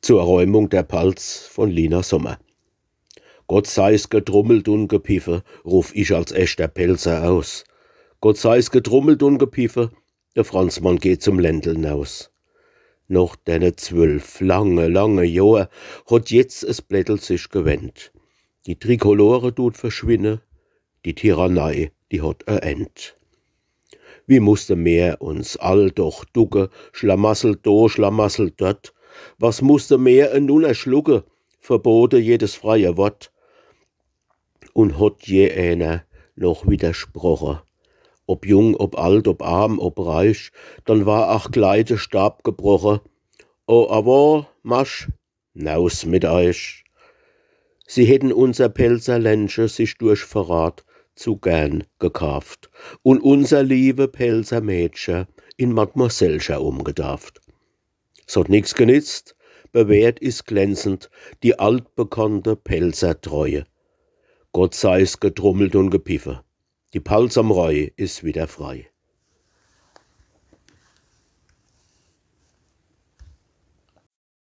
zur Räumung der Palz von Lina Sommer. Gott sei's gedrummelt und gepiffe, ruf ich als echter Pelzer aus. Gott sei's gedrummelt und gepiffe, der Franzmann geht zum Ländeln aus. Noch dene 12 lange Johr hat jetzt es Blättel sich gewendt. Die Trikolore tut verschwinne, die Tyrannei, die hat End. Wie musste mehr uns all doch ducke, Schlamassel do, Schlamassel dort, was musste mehr nun erschlucke, verbote jedes freie Wort. Und hat je einer noch widersprochen, ob jung, ob alt, ob arm, ob reich, dann war ach Gleite Stab gebrochen. O avant, Masch, naus mit euch. Sie hätten unser Pelzerlänsche sich durch Verrat zu gern gekauft und unser liebe Pelzermädchen in Mademoiselle umgedarft. Es hat nix genützt, bewährt ist glänzend die altbekannte Pelzertreue. Gott sei's gedrummelt und gepiffe, die Palz am Reu ist wieder frei.